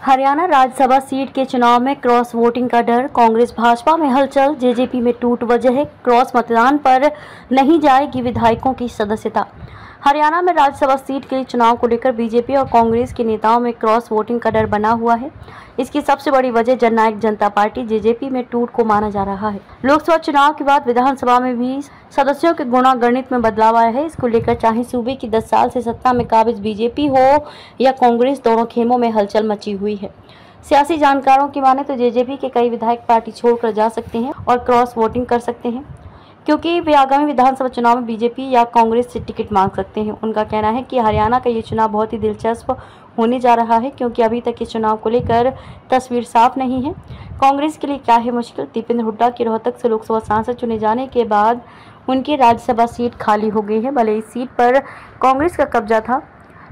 Haryana Rajya Sabha seat के चुनाव में क्रॉस वोटिंग का डर, कांग्रेस भाजपा में हलचल, जेजेपी में टूट वजह क्रॉस मतदान पर नहीं जाएगी विधायकों की सदस्यता। हरियाणा में राज्यसभा सीट के चुनाव को लेकर बीजेपी और कांग्रेस के नेताओं में क्रॉस वोटिंग का डर बना हुआ है। इसकी सबसे बड़ी वजह जननायक जनता पार्टी जेजेपी में टूट को माना जा रहा है। लोकसभा चुनाव के बाद विधानसभा में भी सदस्यों के गुणागणित में बदलाव आया है। इसको लेकर चाहे सूबे की 10 साल से सत्ता में काबिज बीजेपी हो या कांग्रेस, दोनों खेमों में हलचल मची हुई है। सियासी जानकारों की माने तो जेजेपी के कई विधायक पार्टी छोड़कर जा सकते हैं और क्रॉस वोटिंग कर सकते हैं, क्योंकि वे आगामी विधानसभा चुनाव में बीजेपी या कांग्रेस से टिकट मांग सकते हैं। उनका कहना है कि हरियाणा का ये चुनाव बहुत ही दिलचस्प होने जा रहा है, क्योंकि अभी तक इस चुनाव को लेकर तस्वीर साफ नहीं है। कांग्रेस के लिए क्या है मुश्किल? दीपेंद्र हुड्डा के रोहतक से लोकसभा सांसद चुने जाने के बाद उनकी राज्यसभा सीट खाली हो गई है। भले इस सीट पर कांग्रेस का कब्जा था,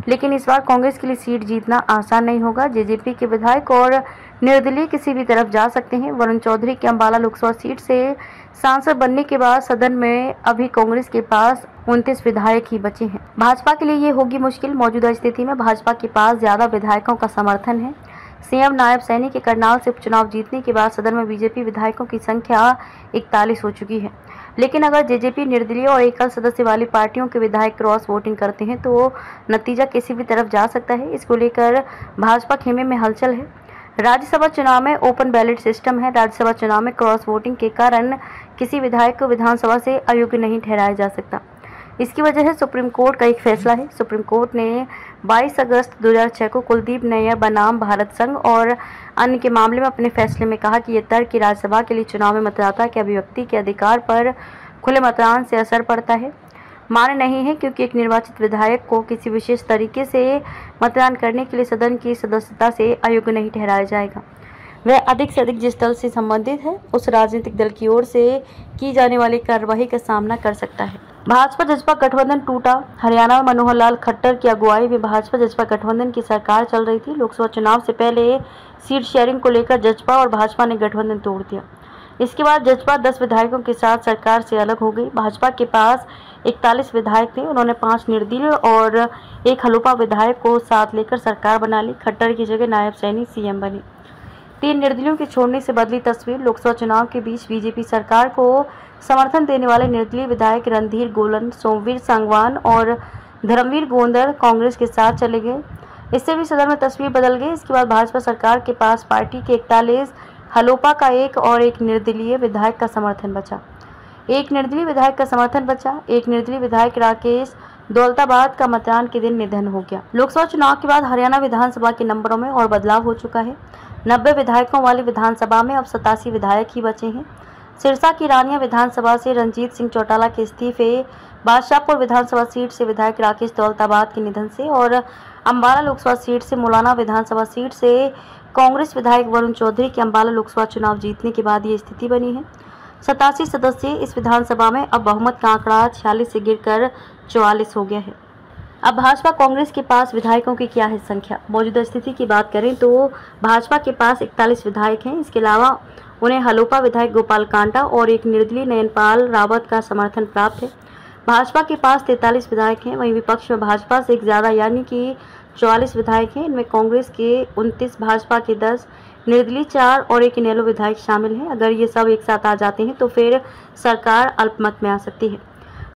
लेकिन इस बार कांग्रेस के लिए सीट जीतना आसान नहीं होगा। जेजेपी के विधायक और निर्दलीय किसी भी तरफ जा सकते हैं। वरुण चौधरी के अंबाला लोकसभा सीट से सांसद बनने के बाद सदन में अभी कांग्रेस के पास 29 विधायक ही बचे हैं। भाजपा के लिए ये होगी मुश्किल। मौजूदा स्थिति में भाजपा के पास ज्यादा विधायकों का समर्थन है। सीएम नायब सैनी के करनाल से उपचुनाव जीतने के बाद सदन में बीजेपी विधायकों की संख्या 41 हो चुकी है। लेकिन अगर जेजेपी, निर्दलीय और एकल सदस्य वाली पार्टियों के विधायक क्रॉस वोटिंग करते हैं तो नतीजा किसी भी तरफ जा सकता है। इसको लेकर भाजपा खेमे में हलचल है। राज्यसभा चुनाव में ओपन बैलेट सिस्टम है। राज्यसभा चुनाव में क्रॉस वोटिंग के कारण किसी विधायक को विधानसभा से अयोग्य नहीं ठहराया जा सकता। इसकी वजह है सुप्रीम कोर्ट का एक फैसला है। सुप्रीम कोर्ट ने 22 अगस्त 2006 को कुलदीप नैयर बनाम भारत संघ और अन्य के मामले में अपने फैसले में कहा कि यह तर्क कि राज्यसभा के लिए चुनाव में मतदाता के अभिव्यक्ति के अधिकार पर खुले मतदान से असर पड़ता है, मान्य नहीं है, क्योंकि एक निर्वाचित विधायक को किसी विशेष तरीके से मतदान करने के लिए सदन की सदस्यता से अयोग्य नहीं ठहराया जाएगा। वह अधिक से अधिक जिस दल से संबंधित है उस राजनीतिक दल की ओर से की जाने वाली कार्रवाई का सामना कर सकता है। भाजपा जसपा गठबंधन टूटा। हरियाणा में मनोहर लाल खट्टर की अगुवाई में भाजपा जसपा गठबंधन की सरकार चल रही थी। लोकसभा चुनाव से पहले सीट शेयरिंग को लेकर जसपा और भाजपा ने गठबंधन तोड़ दिया। इसके बाद जसपा 10 विधायकों के साथ सरकार से अलग हो गई। भाजपा के पास 41 विधायक थे। उन्होंने 5 निर्दलीय और 1 हलोपा विधायक को साथ लेकर सरकार बना ली। खट्टर की जगह नायब सैनी सीएम बने। 3 निर्दलीयों के छोड़ने से बदली तस्वीर। लोकसभा चुनाव के बीच बीजेपी सरकार को समर्थन देने वाले निर्दलीय विधायक रणधीर गोलन, सोमवीर सांगवान और धर्मवीर गोंदर कांग्रेस के साथ चले गए। इससे भी सदन में तस्वीर बदल गई। इसके बाद भाजपा सरकार के पास पार्टी के 41 हलोपा का 1 और 1 निर्दलीय विधायक का समर्थन बचा। एक निर्दलीय विधायक राकेश दौलताबाद का मतदान के दिन निधन हो गया। लोकसभा चुनाव के बाद हरियाणा विधानसभा के नंबरों में और बदलाव हो चुका है। 90 विधायकों वाली विधानसभा में अब 87 विधायक ही बचे हैं। सिरसा की रानिया विधानसभा से रणजीत सिंह चौटाला के इस्तीफे, बादशाहपुर विधानसभा सीट से विधायक राकेश दौलताबाद के निधन से और अंबाला लोकसभा सीट से मुलाना विधानसभा सीट से कांग्रेस विधायक वरुण चौधरी के अंबाला लोकसभा चुनाव जीतने के बाद ये स्थिति बनी है। 87 सदस्य इस विधानसभा में अब बहुमत का आंकड़ा 46 से गिरकर 44 हो गया है। अब भाजपा कांग्रेस के पास विधायकों की क्या है संख्या? मौजूदा स्थिति की बात करें तो भाजपा के पास 41 विधायक हैं। इसके अलावा उन्हें हलोपा विधायक गोपाल कांटा और 1 निर्दलीय नयनपाल रावत का समर्थन प्राप्त है। भाजपा के पास 43 विधायक हैं। वहीं विपक्ष में भाजपा से एक ज़्यादा यानी कि 44 विधायक हैं। इनमें कांग्रेस के 29, भाजपा के 10, निर्दलीय 4 और 1 इनेलो विधायक शामिल हैं। अगर ये सब एक साथ आ जाते हैं तो फिर सरकार अल्पमत में आ सकती है।